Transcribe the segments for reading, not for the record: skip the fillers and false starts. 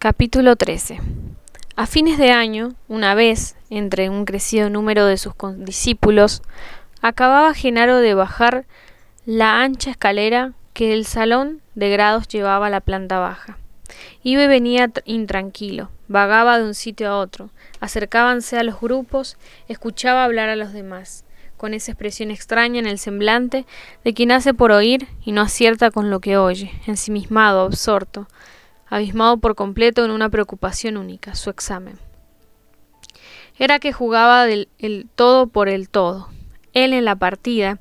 Capítulo 13. A fines de año, una vez, entre un crecido número de sus condiscípulos, acababa Genaro de bajar la ancha escalera que el salón de grados llevaba a la planta baja. Iba y venía intranquilo, vagaba de un sitio a otro, acercábanse a los grupos, escuchaba hablar a los demás, con esa expresión extraña en el semblante de quien hace por oír y no acierta con lo que oye, ensimismado, absorto, abismado por completo en una preocupación única, su examen. Era que jugaba el todo por el todo. Él en la partida,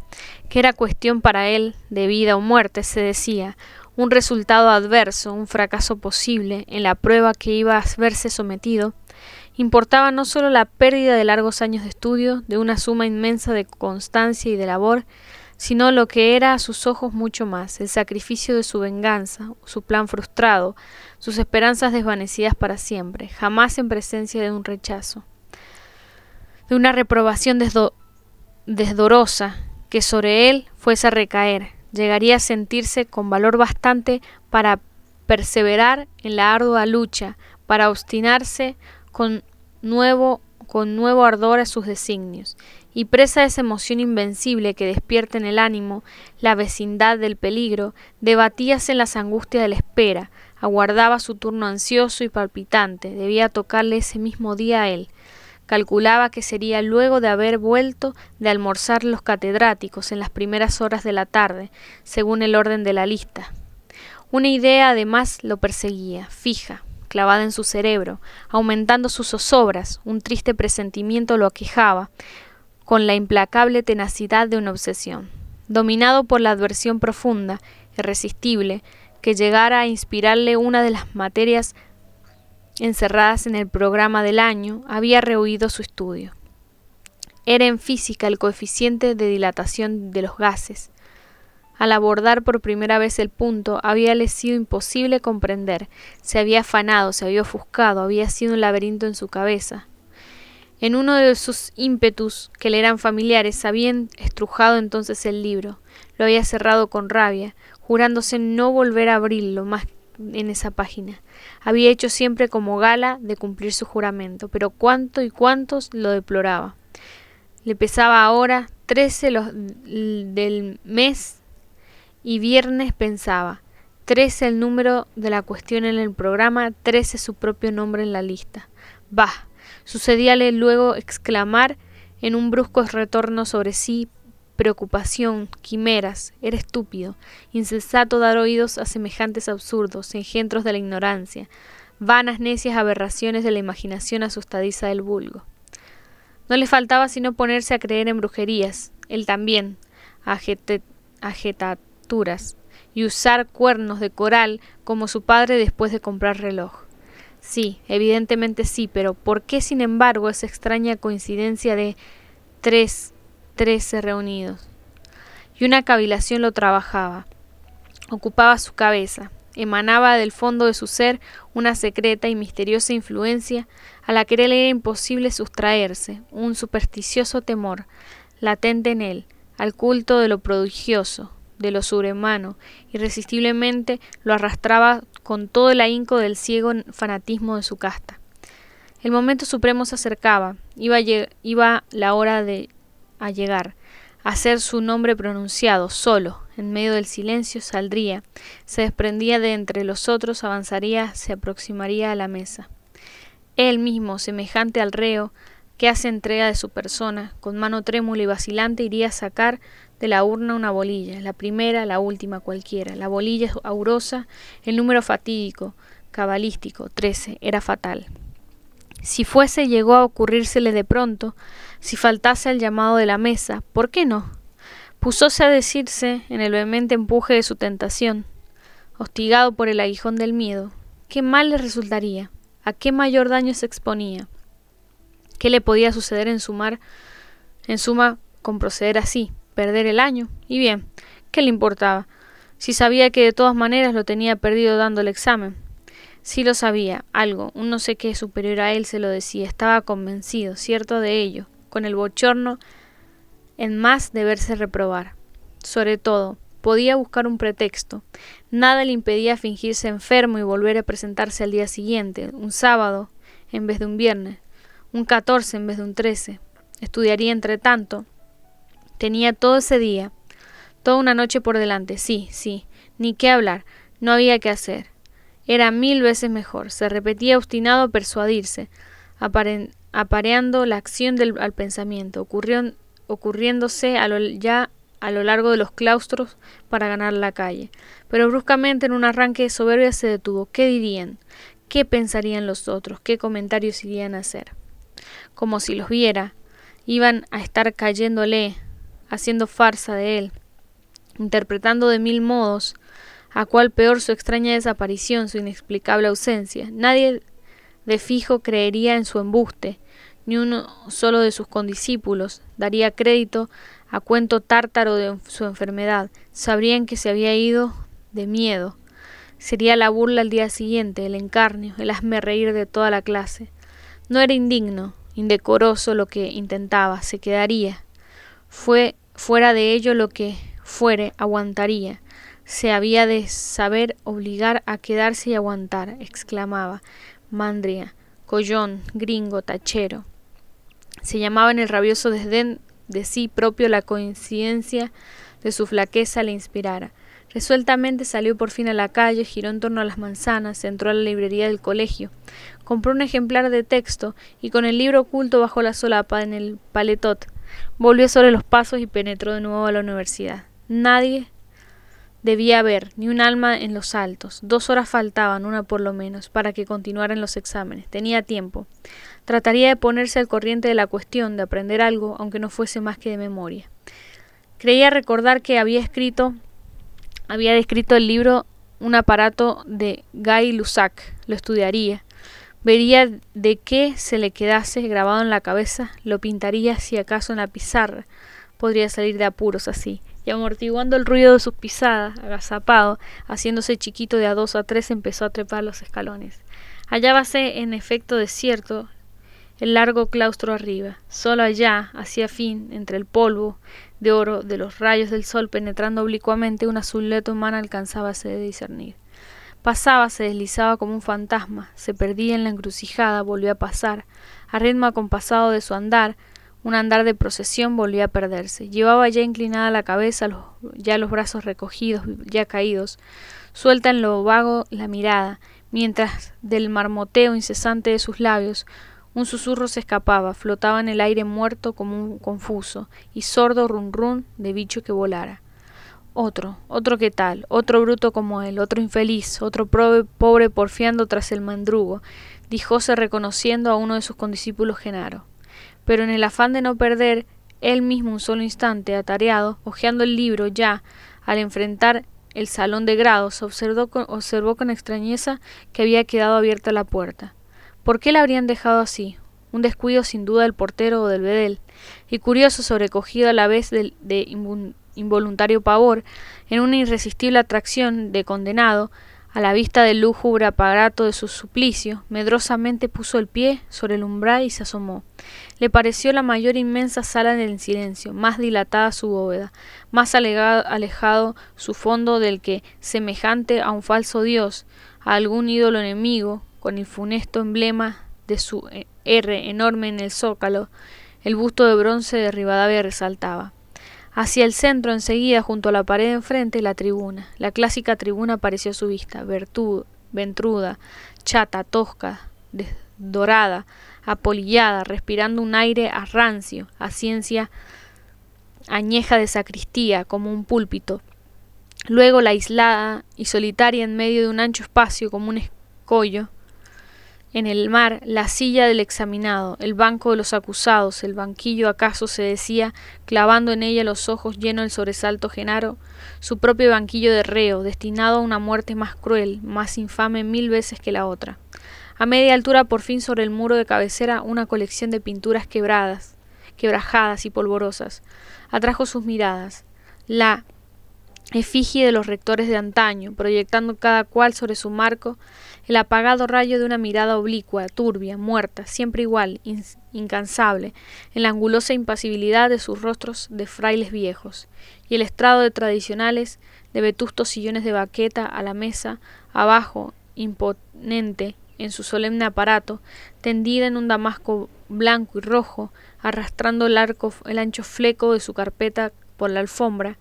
que era cuestión para él de vida o muerte, se decía, un resultado adverso, un fracaso posible en la prueba que iba a verse sometido, importaba no sólo la pérdida de largos años de estudio, de una suma inmensa de constancia y de labor, sino lo que era a sus ojos mucho más, el sacrificio de su venganza, su plan frustrado, sus esperanzas desvanecidas para siempre, jamás en presencia de un rechazo, de una reprobación desdorosa que sobre él fuese a recaer, llegaría a sentirse con valor bastante para perseverar en la ardua lucha, para obstinarse con nuevo ardor a sus designios, y presa de esa emoción invencible que despierta en el ánimo la vecindad del peligro, debatíase en las angustias de la espera, aguardaba su turno ansioso y palpitante, debía tocarle ese mismo día a él. Calculaba que sería luego de haber vuelto de almorzar los catedráticos en las primeras horas de la tarde, según el orden de la lista. Una idea además lo perseguía, fija, clavada en su cerebro, aumentando sus zozobras, un triste presentimiento lo aquejaba, con la implacable tenacidad de una obsesión. Dominado por la adversión profunda, irresistible, que llegara a inspirarle una de las materias encerradas en el programa del año, había rehuido su estudio. Era en física el coeficiente de dilatación de los gases. Al abordar por primera vez el punto, habíale sido imposible comprender, se había afanado, se había ofuscado, había sido un laberinto en su cabeza. En uno de sus ímpetus, que le eran familiares, había estrujado entonces el libro, lo había cerrado con rabia, jurándose no volver a abrirlo más en esa página. Había hecho siempre como gala de cumplir su juramento, pero cuánto y cuántos lo deploraba. Le pesaba ahora 13 del mes y viernes pensaba, 13 el número de la cuestión en el programa, 13 su propio nombre en la lista. Bah, sucedíale luego exclamar en un brusco retorno sobre sí, preocupación, quimeras, era estúpido, insensato dar oídos a semejantes absurdos, engendros de la ignorancia, vanas necias aberraciones de la imaginación asustadiza del vulgo. No le faltaba sino ponerse a creer en brujerías, él también, ajetaturas, y usar cuernos de coral como su padre después de comprar reloj. Sí, evidentemente sí, pero ¿por qué sin embargo esa extraña coincidencia de 13 reunidos? Y una cavilación lo trabajaba, ocupaba su cabeza, emanaba del fondo de su ser una secreta y misteriosa influencia a la que le era imposible sustraerse, un supersticioso temor, latente en él, al culto de lo prodigioso, de lo sobrehumano, irresistiblemente lo arrastraba con todo el ahínco del ciego fanatismo de su casta. El momento supremo se acercaba, iba la hora a llegar, a ser su nombre pronunciado, solo, en medio del silencio, saldría, se desprendía de entre los otros, avanzaría, se aproximaría a la mesa. Él mismo, semejante al reo, que hace entrega de su persona, con mano trémula y vacilante iría a sacar de la urna una bolilla, la primera, la última, cualquiera. La bolilla aurosa, el número fatídico, cabalístico, 13, era fatal. Si fuese llegó a ocurrírsele de pronto, si faltase al llamado de la mesa, ¿por qué no? Púsose a decirse en el vehemente empuje de su tentación, hostigado por el aguijón del miedo, ¿qué mal le resultaría? ¿A qué mayor daño se exponía? ¿Qué le podía suceder en suma con proceder así? Perder el año, y bien, ¿qué le importaba? Si sabía que de todas maneras lo tenía perdido dando el examen. Sí lo sabía, algo, un no sé qué superior a él se lo decía, estaba convencido, cierto de ello, con el bochorno en más de verse reprobar. Sobre todo, Podía buscar un pretexto. Nada le impedía fingirse enfermo y volver a presentarse al día siguiente, un sábado en vez de un viernes, un 14 en vez de un 13. Estudiaría entre tanto. Tenía todo ese día, toda una noche por delante. Sí, ni qué hablar, no había qué hacer. Era 1000 veces mejor. Se repetía obstinado a persuadirse, apareando la acción al pensamiento, ocurriéndose a lo largo de los claustros para ganar la calle. Pero bruscamente, en un arranque de soberbia, se detuvo. ¿Qué dirían? ¿Qué pensarían los otros? ¿Qué comentarios irían a hacer? Como si los viera, iban a estar cayéndole, haciendo farsa de él, interpretando de 1000 modos, a cuál peor su extraña desaparición, su inexplicable ausencia. Nadie de fijo creería en su embuste, ni uno solo de sus condiscípulos daría crédito a cuento tártaro de su enfermedad. Sabrían que se había ido de miedo. Sería la burla al día siguiente, el encarnio, el hazmerreír de toda la clase. No era indigno, indecoroso lo que intentaba, se quedaría. Fuera de ello lo que fuere, aguantaría. Se había de saber obligar a quedarse y aguantar, exclamaba. Mandria, collón, gringo, tachero. Se llamaba en el rabioso desdén de sí propio la coincidencia de su flaqueza le inspirara. Resueltamente salió por fin a la calle, giró en torno a las manzanas, entró a la librería del colegio, compró un ejemplar de texto y con el libro oculto bajo la solapa en el paletot, volvió sobre los pasos y penetró de nuevo a la universidad. Nadie debía haber, ni un alma en los altos. 2 horas faltaban, una por lo menos, para que continuaran los exámenes. Tenía tiempo. Trataría de ponerse al corriente de la cuestión, de aprender algo, aunque no fuese más que de memoria. Creía recordar que había descrito el libro un aparato de Gay Lussac. Lo estudiaría. Vería de qué se le quedase grabado en la cabeza, lo pintaría si acaso en la pizarra. Podría salir de apuros así. Y amortiguando el ruido de sus pisadas, agazapado, haciéndose chiquito de a 2 a 3, empezó a trepar los escalones. Hallábase en efecto desierto el largo claustro arriba. Solo allá, hacia fin, entre el polvo de oro de los rayos del sol penetrando oblicuamente, una silueta humana alcanzábase de discernir. Pasaba, se deslizaba como un fantasma, se perdía en la encrucijada, volvió a pasar, a ritmo acompasado de su andar, un andar de procesión, volvió a perderse. Llevaba ya inclinada la cabeza, ya los brazos recogidos, ya caídos, suelta en lo vago la mirada, mientras del marmoteo incesante de sus labios un susurro se escapaba, flotaba en el aire muerto como un confuso y sordo run run de bicho que volara. Otro que tal, otro bruto como él, otro infeliz, otro pobre porfiando tras el mendrugo, dijóse reconociendo a uno de sus condiscípulos, Genaro. Pero en el afán de no perder él mismo un solo instante, atareado, hojeando el libro ya, al enfrentar el salón de grados, observó con extrañeza que había quedado abierta la puerta. ¿Por qué la habrían dejado así? Un descuido sin duda del portero o del bedel, y curioso, sobrecogido a la vez de involuntario pavor, en una irresistible atracción de condenado, a la vista del lúgubre aparato de su suplicio, medrosamente puso el pie sobre el umbral y se asomó. Le pareció la mayor inmensa sala del silencio, más dilatada su bóveda, más alejado su fondo del que, semejante a un falso dios, a algún ídolo enemigo, con el funesto emblema de su R enorme en el zócalo, el busto de bronce de Rivadavia resaltaba. Hacia el centro, enseguida, junto a la pared de enfrente, la tribuna. La clásica tribuna apareció a su vista, ventruda, chata, tosca, dorada, apolillada, respirando un aire a rancio, a ciencia añeja de sacristía, como un púlpito. Luego la aislada y solitaria en medio de un ancho espacio, como un escollo. En el mar, la silla del examinado, el banco de los acusados, el banquillo acaso se decía, clavando en ella los ojos lleno del sobresalto Genaro, su propio banquillo de reo, destinado a una muerte más cruel, más infame 1000 veces que la otra. A media altura, por fin, sobre el muro de cabecera, una colección de pinturas quebrajadas y polvorosas, atrajo sus miradas. La efigie de los rectores de antaño, proyectando cada cual sobre su marco el apagado rayo de una mirada oblicua, turbia, muerta, siempre igual, incansable, en la angulosa impasibilidad de sus rostros de frailes viejos, y el estrado de tradicionales, de vetustos sillones de baqueta a la mesa, abajo, imponente, en su solemne aparato, tendida en un damasco blanco y rojo, arrastrando el ancho fleco de su carpeta por la alfombra,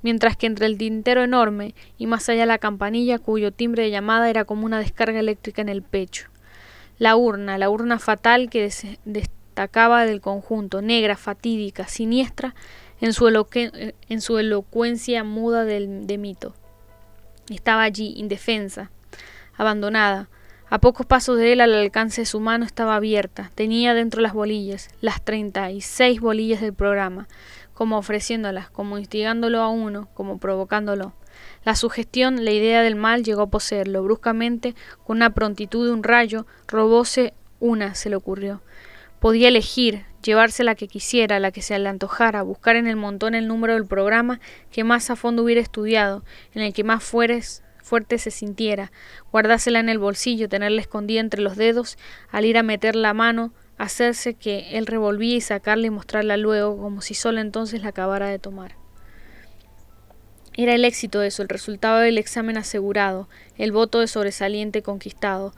mientras que entre el tintero enorme y más allá la campanilla cuyo timbre de llamada era como una descarga eléctrica en el pecho. La urna fatal que destacaba del conjunto, negra, fatídica, siniestra, en su elocuencia muda de mito. Estaba allí, indefensa, abandonada. A pocos pasos de él, al alcance de su mano, estaba abierta. Tenía dentro las bolillas, las 36 bolillas del programa, como ofreciéndolas, como instigándolo a uno, como provocándolo. La sugestión, la idea del mal llegó a poseerlo. Bruscamente, con una prontitud de un rayo, robóse una, se le ocurrió. Podía elegir, llevarse la que quisiera, la que se le antojara, buscar en el montón el número del programa que más a fondo hubiera estudiado, en el que más fuerte se sintiera, guardársela en el bolsillo, tenerla escondida entre los dedos, al ir a meter la mano, hacerse que él revolvía y sacarla y mostrarla luego, como si solo entonces la acabara de tomar. Era el éxito eso, el resultado del examen asegurado, el voto de sobresaliente conquistado,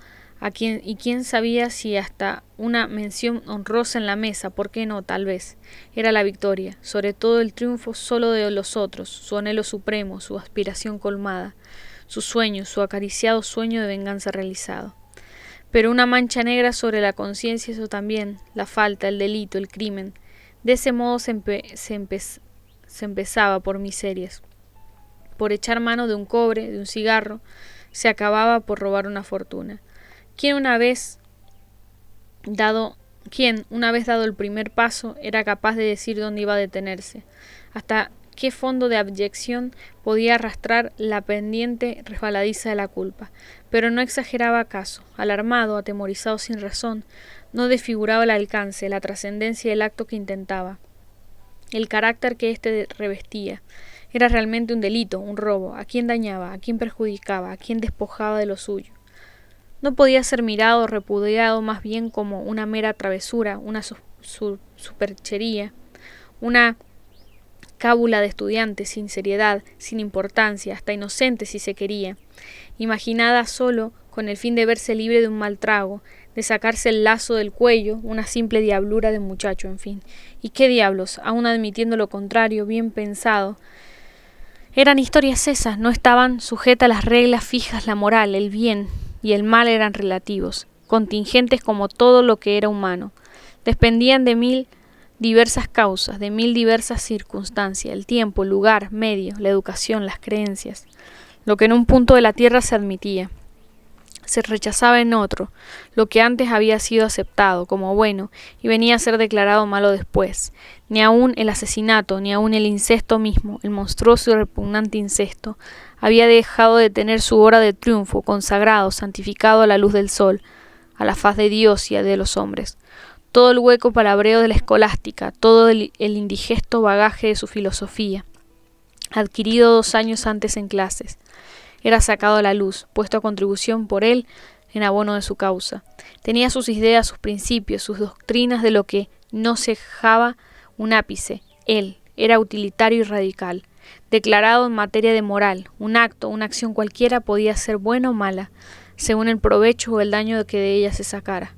quién sabía si hasta una mención honrosa en la mesa, ¿por qué no? Tal vez. Era la victoria, sobre todo el triunfo solo de los otros, su anhelo supremo, su aspiración colmada, su sueño, su acariciado sueño de venganza realizado. Pero una mancha negra sobre la conciencia, eso también, la falta, el delito, el crimen. De ese modo se empezaba por miserias, por echar mano de un cobre, de un cigarro, se acababa por robar una fortuna. ¿Quién una vez dado el primer paso era capaz de decir dónde iba a detenerse? Hasta qué fondo de abyección podía arrastrar la pendiente resbaladiza de la culpa. Pero no exageraba acaso, alarmado, atemorizado sin razón, no desfiguraba el alcance, la trascendencia del acto que intentaba, el carácter que éste revestía. Era realmente un delito, un robo. ¿A quién dañaba? ¿A quién perjudicaba? ¿A quién despojaba de lo suyo? No podía ser mirado o repudiado más bien como una mera travesura, una superchería, una cábula de estudiante, sin seriedad, sin importancia, hasta inocente si se quería, imaginada solo con el fin de verse libre de un mal trago, de sacarse el lazo del cuello, una simple diablura de muchacho, en fin. ¿Y qué diablos? Aun admitiendo lo contrario, bien pensado, eran historias esas, no estaban sujetas a las reglas fijas, la moral, el bien y el mal eran relativos, contingentes como todo lo que era humano, dependían de mil diversas causas, de mil diversas circunstancias, el tiempo, el lugar, medio, la educación, las creencias. Lo que en un punto de la tierra se admitía, se rechazaba en otro, lo que antes había sido aceptado como bueno y venía a ser declarado malo después. Ni aun el asesinato, ni aun el incesto mismo, el monstruoso y repugnante incesto, había dejado de tener su hora de triunfo, consagrado, santificado a la luz del sol, a la faz de Dios y a de los hombres. Todo el hueco palabreo de la escolástica, todo el indigesto bagaje de su filosofía, adquirido 2 años antes en clases, era sacado a la luz, puesto a contribución por él en abono de su causa. Tenía sus ideas, sus principios, sus doctrinas de lo que no cejaba un ápice. Él era utilitario y radical, declarado en materia de moral. Un acto, una acción cualquiera podía ser buena o mala, según el provecho o el daño que de ella se sacara.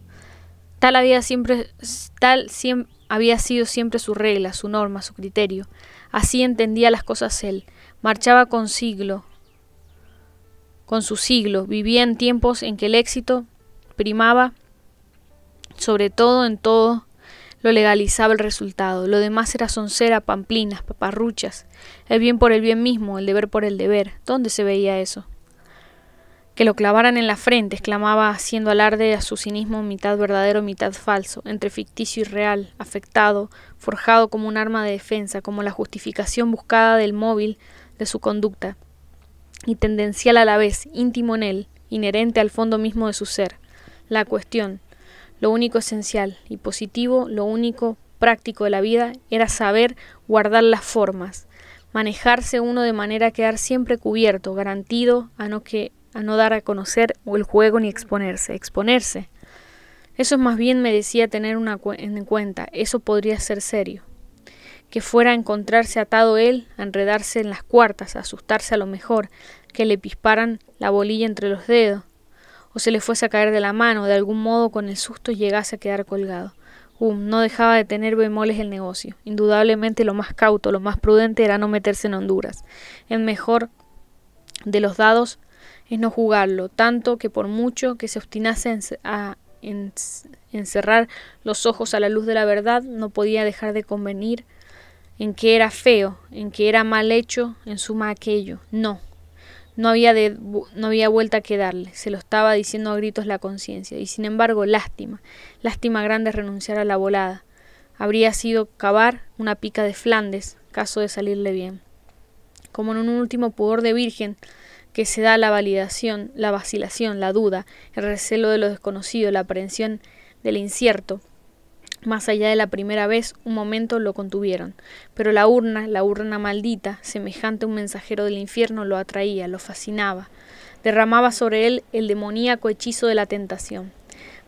Tal había sido siempre su regla, su norma, su criterio. Así entendía las cosas él. Marchaba con su siglo, vivía en tiempos en que el éxito primaba sobre todo, en todo lo legalizaba el resultado. Lo demás era soncera, pamplinas, paparruchas. El bien por el bien mismo, el deber por el deber. ¿Dónde se veía eso? Que lo clavaran en la frente, exclamaba haciendo alarde a su cinismo mitad verdadero, mitad falso, entre ficticio y real, afectado, forjado como un arma de defensa, como la justificación buscada del móvil de su conducta, y tendencial a la vez, íntimo en él, inherente al fondo mismo de su ser. La cuestión, lo único esencial y positivo, lo único práctico de la vida, era saber guardar las formas, manejarse uno de manera a quedar siempre cubierto, garantido a no dar a conocer el juego ni exponerse. Eso más bien merecía tener en cuenta, eso podría ser serio. Que fuera a encontrarse atado él, a enredarse en las cuartas, a asustarse a lo mejor, que le pisparan la bolilla entre los dedos, o se le fuese a caer de la mano, de algún modo con el susto llegase a quedar colgado. No dejaba de tener bemoles el negocio. Indudablemente lo más cauto, lo más prudente era no meterse en honduras. El mejor de los dados es no jugarlo, tanto que por mucho que se obstinase a encerrar los ojos a la luz de la verdad, no podía dejar de convenir en que era feo, en que era mal hecho, en suma aquello. No había vuelta que darle, se lo estaba diciendo a gritos la conciencia, y sin embargo lástima grande renunciar a la volada. Habría sido cavar una pica de Flandes, caso de salirle bien. Como en un último pudor de virgen que se da la vacilación, la duda, el recelo de lo desconocido, la aprehensión del incierto, más allá de la primera vez, un momento lo contuvieron, pero la urna maldita, semejante a un mensajero del infierno, lo atraía, lo fascinaba, derramaba sobre él el demoníaco hechizo de la tentación.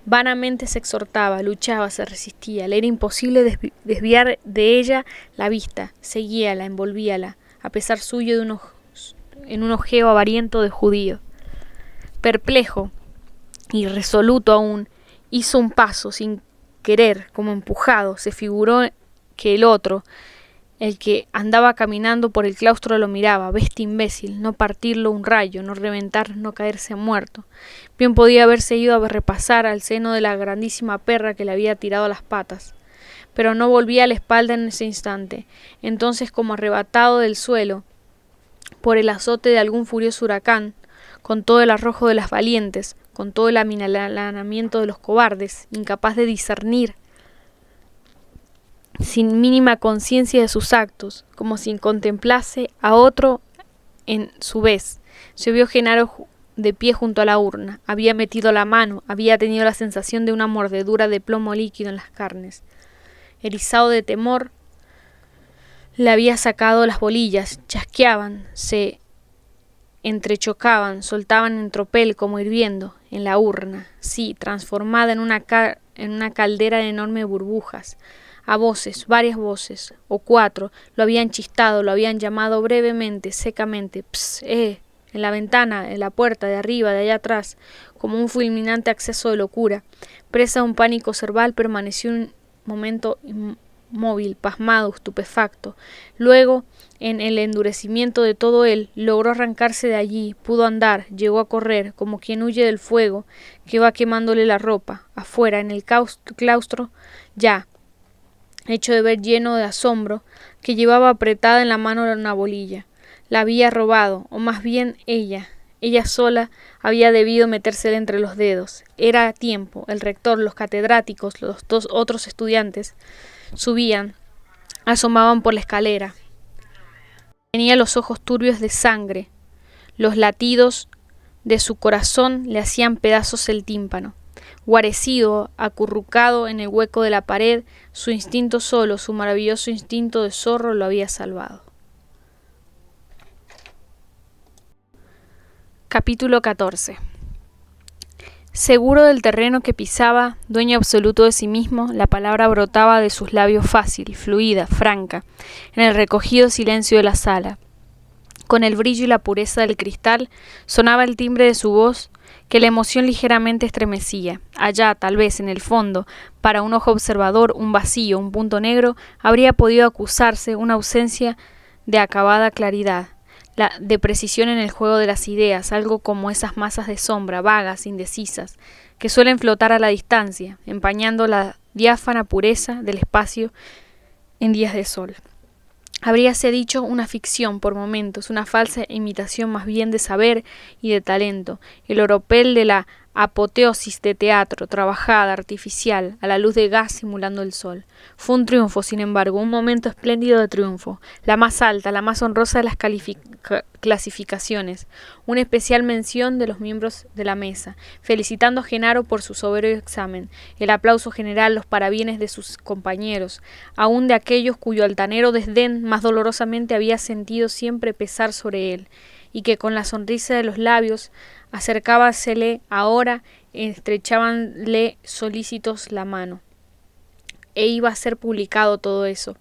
Vanamente se exhortaba, luchaba, se resistía, le era imposible desviar de ella la vista, seguíala, envolvíala, a pesar suyo en un ojeo avariento de judío. Perplejo, irresoluto aún, hizo un paso sin querer, como empujado, se figuró que el otro, el que andaba caminando por el claustro, lo miraba. Bestia imbécil, no partirlo un rayo, no reventar, no caerse muerto. Bien podía haberse ido a repasar al seno de la grandísima perra que le había tirado a las patas, pero no volvía la espalda en ese instante. Entonces, como arrebatado del suelo por el azote de algún furioso huracán, con todo el arrojo de las valientes, con todo el amilanamiento de los cobardes, incapaz de discernir, sin mínima conciencia de sus actos, como si contemplase a otro en su vez, se vio Genaro de pie junto a la urna, había metido la mano, había tenido la sensación de una mordedura de plomo líquido en las carnes. Erizado de temor, le había sacado las bolillas, chasqueaban, se entrechocaban, soltaban en tropel como hirviendo en la urna, sí, transformada en una caldera de enormes burbujas. A voces, varias voces, o 4, lo habían chistado, lo habían llamado brevemente, secamente, «Pss, en la ventana, en la puerta, de arriba, de allá atrás», como un fulminante acceso de locura. Presa de un pánico cerval, permaneció un momento inmóvil, pasmado, estupefacto. Luego, en el endurecimiento de todo él, logró arrancarse de allí, pudo andar, llegó a correr, como quien huye del fuego que va quemándole la ropa. Afuera, en el claustro, ya, hecho de ver lleno de asombro, que llevaba apretada en la mano una bolilla. La había robado, o más bien ella sola había debido metérsela entre los dedos. Era tiempo, el rector, los catedráticos, los 2 otros estudiantes subían, asomaban por la escalera. Tenía los ojos turbios de sangre, los latidos de su corazón le hacían pedazos el tímpano. Guarecido, acurrucado en el hueco de la pared, su instinto solo, su maravilloso instinto de zorro lo había salvado. Capítulo 14. Seguro del terreno que pisaba, dueño absoluto de sí mismo, la palabra brotaba de sus labios fácil, fluida, franca, en el recogido silencio de la sala. Con el brillo y la pureza del cristal, sonaba el timbre de su voz, que la emoción ligeramente estremecía. Allá, tal vez, en el fondo, para un ojo observador, un vacío, un punto negro, habría podido acusarse una ausencia de acabada claridad, de precisión en el juego de las ideas, algo como esas masas de sombra, vagas, indecisas, que suelen flotar a la distancia, empañando la diáfana pureza del espacio en días de sol. Habríase dicho una ficción por momentos, una falsa imitación más bien de saber y de talento, el oropel de la apoteosis de teatro, trabajada, artificial, a la luz de gas simulando el sol. Fue un triunfo, sin embargo, un momento espléndido de triunfo, la más alta, la más honrosa de las clasificaciones, una especial mención de los miembros de la mesa, felicitando a Genaro por su soberbio examen, el aplauso general, los parabienes de sus compañeros, aun de aquellos cuyo altanero desdén más dolorosamente había sentido siempre pesar sobre él, y que con la sonrisa de los labios acercábasele ahora, estrechábanle solícitos la mano. E iba a ser publicado todo eso,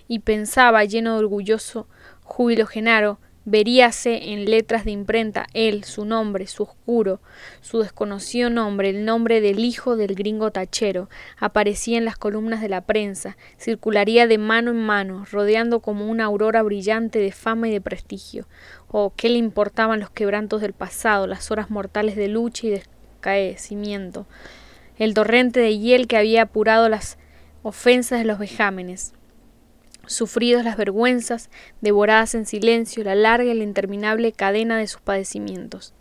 y pensaba, lleno de orgulloso júbilo Genaro, veríase en letras de imprenta él, su nombre, su oscuro, su desconocido nombre, el nombre del hijo del gringo tachero, aparecía en las columnas de la prensa, circularía de mano en mano, rodeando como una aurora brillante de fama y de prestigio. Oh, qué le importaban los quebrantos del pasado, las horas mortales de lucha y descaecimiento, el torrente de hiel que había apurado las ofensas de los vejámenes, sufridos las vergüenzas, devoradas en silencio, la larga y la interminable cadena de sus padecimientos.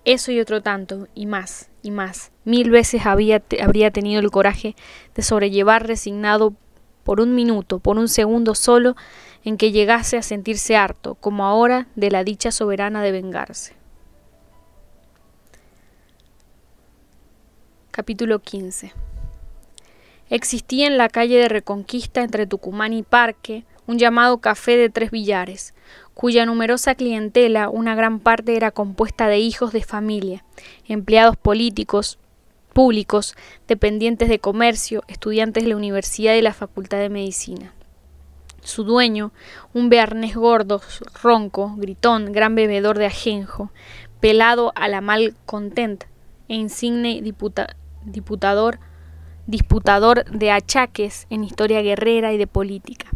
Eso y otro tanto, y más, 1000 veces habría tenido el coraje de sobrellevar resignado por un minuto, por un segundo solo, en que llegase a sentirse harto, como ahora, de la dicha soberana de vengarse. Capítulo 15. Existía en la calle de Reconquista entre Tucumán y Parque un llamado Café de Tres Billares, cuya numerosa clientela, una gran parte era compuesta de hijos de familia, empleados políticos, públicos, dependientes de comercio, estudiantes de la universidad y la facultad de medicina. Su dueño, un bearnés gordo, ronco, gritón, gran bebedor de ajenjo, pelado a la mal content e insigne disputador de achaques en historia guerrera y de política.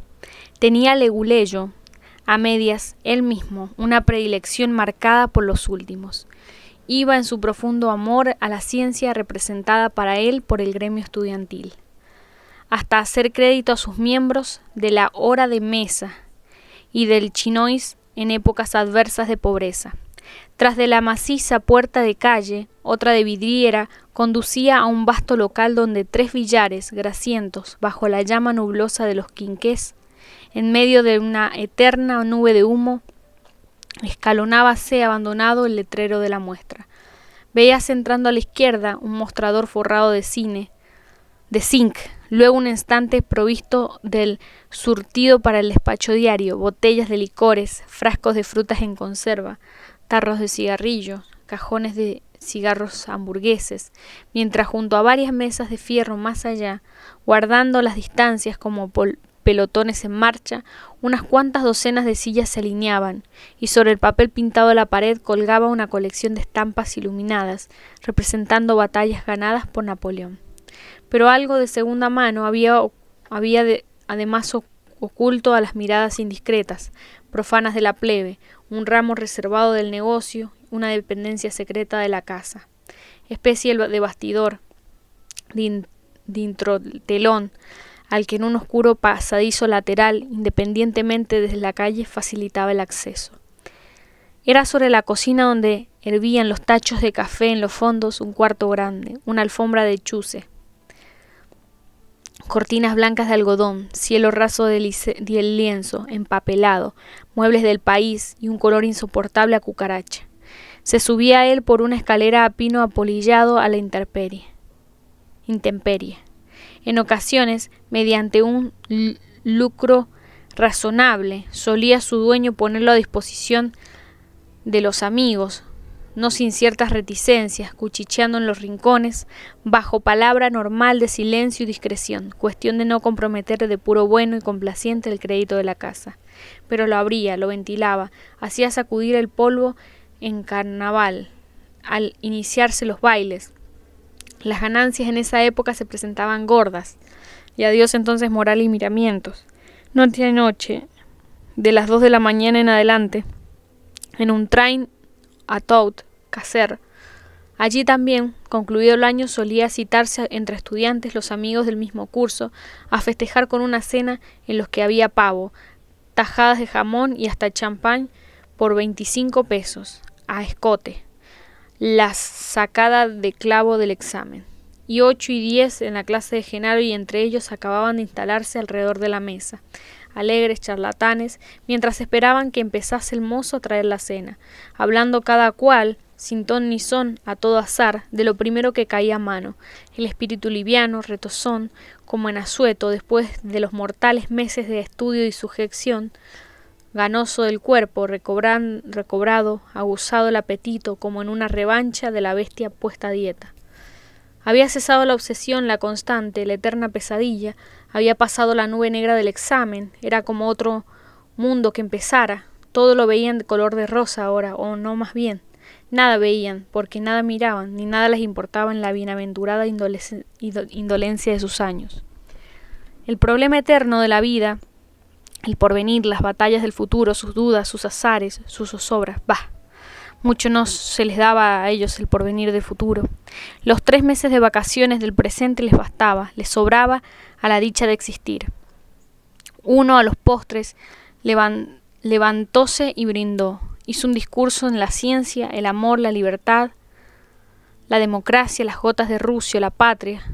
Tenía leguleyo, a medias, él mismo, una predilección marcada por los últimos. Iba en su profundo amor a la ciencia representada para él por el gremio estudiantil, hasta hacer crédito a sus miembros de la hora de mesa y del chinois en épocas adversas de pobreza. Tras de la maciza puerta de calle, otra de vidriera, conducía a un vasto local donde 3 billares grasientos, bajo la llama nublosa de los quinqués, en medio de una eterna nube de humo, escalonábase abandonado el letrero de la muestra. Veíase entrando a la izquierda un mostrador forrado de zinc, luego un estante provisto del surtido para el despacho diario, botellas de licores, frascos de frutas en conserva, tarros de cigarrillos, cajones de cigarros hamburgueses, mientras junto a varias mesas de fierro más allá, guardando las distancias como pelotones en marcha, unas cuantas docenas de sillas se alineaban, y sobre el papel pintado de la pared colgaba una colección de estampas iluminadas, representando batallas ganadas por Napoleón. Pero algo de segunda mano había además oculto a las miradas indiscretas, profanas de la plebe, un ramo reservado del negocio, una dependencia secreta de la casa, especie de bastidor, de introtelón, al que en un oscuro pasadizo lateral, independientemente desde la calle, facilitaba el acceso. Era sobre la cocina donde hervían los tachos de café en los fondos un cuarto grande, una alfombra de chuce, cortinas blancas de algodón, cielo raso del lienzo, empapelado, muebles del país y un color insoportable a cucaracha. Se subía a él por una escalera a pino apolillado a la intemperie. En ocasiones, mediante un lucro razonable, solía su dueño ponerlo a disposición de los amigos, no sin ciertas reticencias, cuchicheando en los rincones, bajo palabra normal de silencio y discreción, cuestión de no comprometer de puro bueno y complaciente el crédito de la casa. Pero lo abría, lo ventilaba, hacía sacudir el polvo en carnaval, al iniciarse los bailes. Las ganancias en esa época se presentaban gordas, y adiós entonces moral y miramientos. Noche a noche, de las 2 de la mañana en adelante, en un train a Tout, Caser. Allí también, concluido el año, solía citarse entre estudiantes los amigos del mismo curso a festejar con una cena en los que había pavo, tajadas de jamón y hasta champán por 25 pesos, a escote. la sacada de clavo del examen. Y 8 y 10 en la clase de Genaro, y entre ellos acababan de instalarse alrededor de la mesa, alegres charlatanes, mientras esperaban que empezase el mozo a traer la cena, hablando cada cual, sin ton ni son, a todo azar, de lo primero que caía a mano, el espíritu liviano, retozón, como en asueto, después de los mortales meses de estudio y sujeción, ganoso del cuerpo, recobrado, aguzado el apetito, como en una revancha de la bestia puesta a dieta. Había cesado la obsesión, la constante, la eterna pesadilla, había pasado la nube negra del examen, era como otro mundo que empezara, todo lo veían de color de rosa ahora, o no más bien, nada veían, porque nada miraban, ni nada les importaba en la bienaventurada indolencia de sus años. El problema eterno de la vida, el porvenir, las batallas del futuro, sus dudas, sus azares, sus zozobras, bah, mucho no se les daba a ellos el porvenir del futuro. Los 3 meses de vacaciones del presente les bastaba, les sobraba a la dicha de existir. Uno a los postres levantóse y brindó. Hizo un discurso en la ciencia, el amor, la libertad, la democracia, las gotas de Rusia, la patria,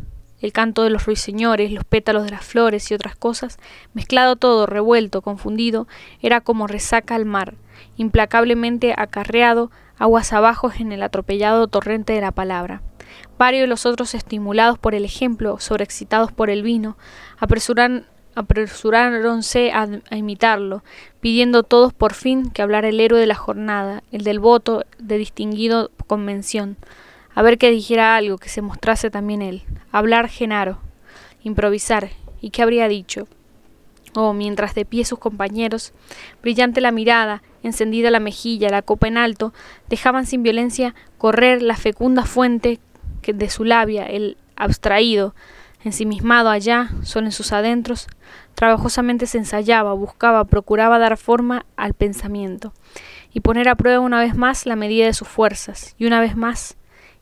el canto de los ruiseñores, los pétalos de las flores y otras cosas, mezclado todo, revuelto, confundido, era como resaca al mar, implacablemente acarreado aguas abajo en el atropellado torrente de la palabra. Varios de los otros, estimulados por el ejemplo, sobreexcitados por el vino, apresuráronse a imitarlo, pidiendo todos por fin que hablara el héroe de la jornada, el del voto de distinguido convención, a ver que dijera algo, que se mostrase también él, hablar Genaro, improvisar, ¿y qué habría dicho? Oh, mientras de pie sus compañeros, brillante la mirada, encendida la mejilla, la copa en alto, dejaban sin violencia correr la fecunda fuente de su labia, el abstraído, ensimismado allá, solo en sus adentros, trabajosamente se ensayaba, buscaba, procuraba dar forma al pensamiento, y poner a prueba una vez más la medida de sus fuerzas, y una vez más,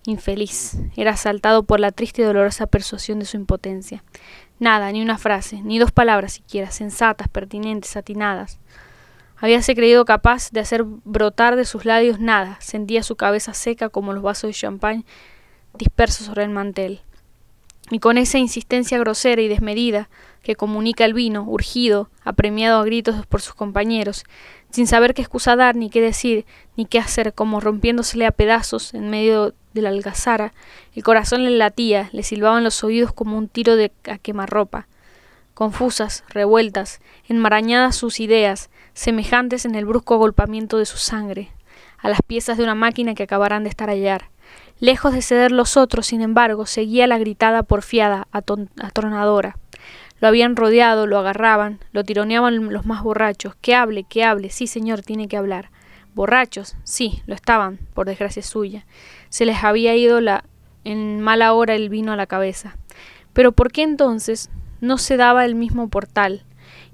infeliz, era asaltado por la triste y dolorosa persuasión de su impotencia. Nada, ni una frase, ni 2 palabras siquiera, sensatas, pertinentes, atinadas. Habíase creído capaz de hacer brotar de sus labios nada, sentía su cabeza seca como los vasos de champán dispersos sobre el mantel. Y con esa insistencia grosera y desmedida que comunica el vino, urgido, apremiado a gritos por sus compañeros, sin saber qué excusa dar, ni qué decir, ni qué hacer, como rompiéndosele a pedazos en medio de la algazara, el corazón le latía, le silbaban los oídos como un tiro a quemarropa. Confusas, revueltas, enmarañadas sus ideas, semejantes en el brusco agolpamiento de su sangre, a las piezas de una máquina que acabarán de estallar. Lejos de ceder los otros, sin embargo, seguía la gritada porfiada, atronadora. Lo habían rodeado, lo agarraban, lo tironeaban los más borrachos. Que hable, sí señor, tiene que hablar. Borrachos, sí, lo estaban, por desgracia suya. Se les había ido en mala hora el vino a la cabeza. Pero ¿por qué entonces no se daba el mismo portal?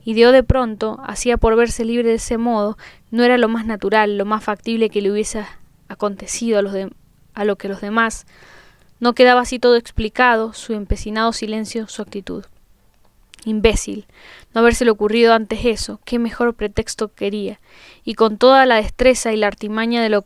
Y de pronto, hacía por verse libre de ese modo, no era lo más natural, lo más factible que le hubiese acontecido a lo que los demás. No quedaba así todo explicado, su empecinado silencio, su actitud. Imbécil, no habérsele ocurrido antes eso, qué mejor pretexto quería, y con toda la destreza y la artimaña de lo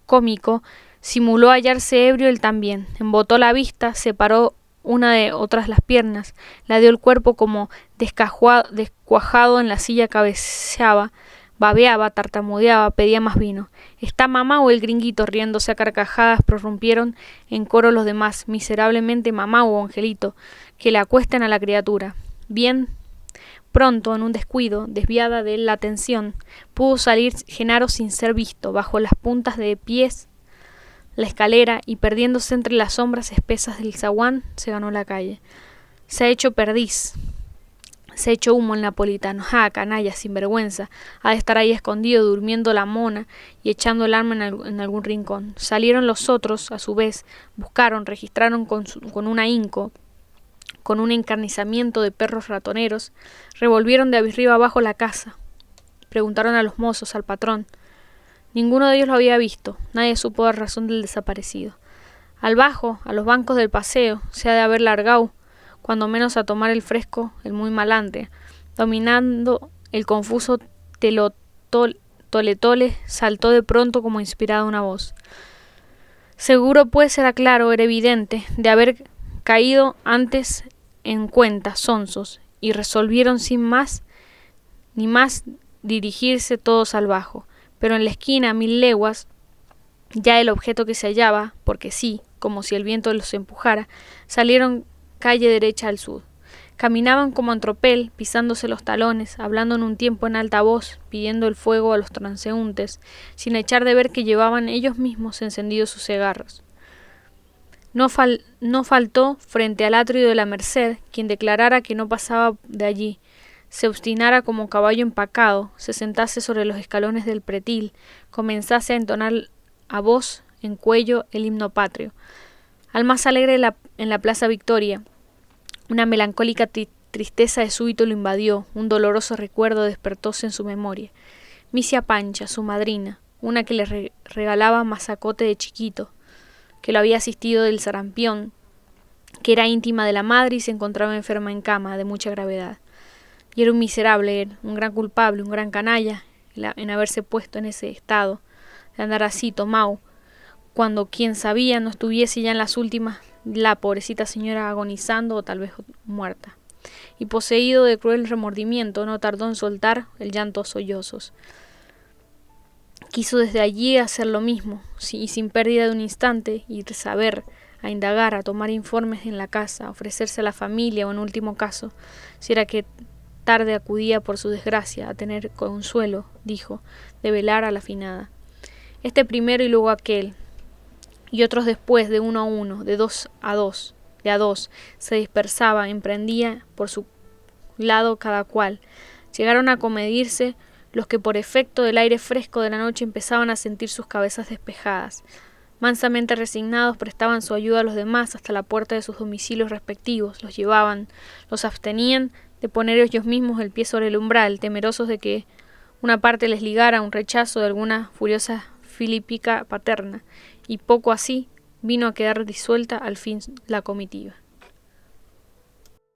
cómico, simuló hallarse ebrio él también, embotó la vista, separó una de otras las piernas, la dio el cuerpo como descuajado en la silla, cabeceaba, babeaba, tartamudeaba, pedía más vino. ¿Está mamá o el gringuito? Riéndose a carcajadas prorrumpieron en coro los demás, miserablemente mamá o Angelito, que le acuesten a la criatura. Bien pronto, en un descuido, desviada de él la atención, pudo salir Genaro sin ser visto, bajo las puntas de pies la escalera, y perdiéndose entre las sombras espesas del zaguán, se ganó la calle. Se ha hecho perdiz, se ha hecho humo el napolitano. ¡Ah, canalla, sinvergüenza! Ha de estar ahí escondido, durmiendo la mona y echando el arma en algún rincón. Salieron los otros, a su vez, buscaron, registraron con un ahínco, con un encarnizamiento de perros ratoneros, revolvieron de arriba abajo la casa. Preguntaron a los mozos, al patrón. Ninguno de ellos lo había visto, nadie supo dar razón del desaparecido. Al bajo, a los bancos del paseo, se ha de haber largado, cuando menos a tomar el fresco, el muy malante. Dominando el confuso tole-tole, saltó de pronto como inspirada una voz. Seguro pues era claro, era evidente, de haber caído antes en cuenta, sonsos, y resolvieron sin más ni más dirigirse todos al bajo, pero en la esquina a 1000 leguas, ya el objeto que se hallaba, porque sí, como si el viento los empujara, salieron calle derecha al sur. Caminaban como en tropel, pisándose los talones, hablando en un tiempo en alta voz, pidiendo el fuego a los transeúntes, sin echar de ver que llevaban ellos mismos encendidos sus cigarros. No faltó, frente al atrio de la Merced, quien declarara que no pasaba de allí, se obstinara como caballo empacado, se sentase sobre los escalones del pretil, comenzase a entonar a voz en cuello el himno patrio. Al más alegre en la Plaza Victoria, una melancólica tristeza de súbito lo invadió, un doloroso recuerdo despertóse en su memoria. Misia Pancha, su madrina, una que le regalaba mazacote de chiquito, que lo había asistido del sarampión, que era íntima de la madre y se encontraba enferma en cama, de mucha gravedad. Y era un miserable él, un gran culpable, un gran canalla, en haberse puesto en ese estado, de andar así, tomado, cuando quien sabía no estuviese ya en las últimas, la pobrecita señora agonizando o tal vez muerta. Y poseído de cruel remordimiento, no tardó en soltar el llanto a sollozos. Quiso desde allí hacer lo mismo, y sin pérdida de un instante, ir a saber, a indagar, a tomar informes en la casa, a ofrecerse a la familia o en último caso, si era que tarde acudía por su desgracia, a tener consuelo, dijo, de velar a la finada. Este primero y luego aquel, y otros después, de uno a uno, de dos a dos, se dispersaban, emprendía por su lado cada cual. Llegaron a comedirse los que por efecto del aire fresco de la noche empezaban a sentir sus cabezas despejadas. Mansamente resignados prestaban su ayuda a los demás hasta la puerta de sus domicilios respectivos, los llevaban, los abstenían de poner ellos mismos el pie sobre el umbral, temerosos de que una parte les ligara un rechazo de alguna furiosa filípica paterna, y poco así vino a quedar disuelta al fin la comitiva.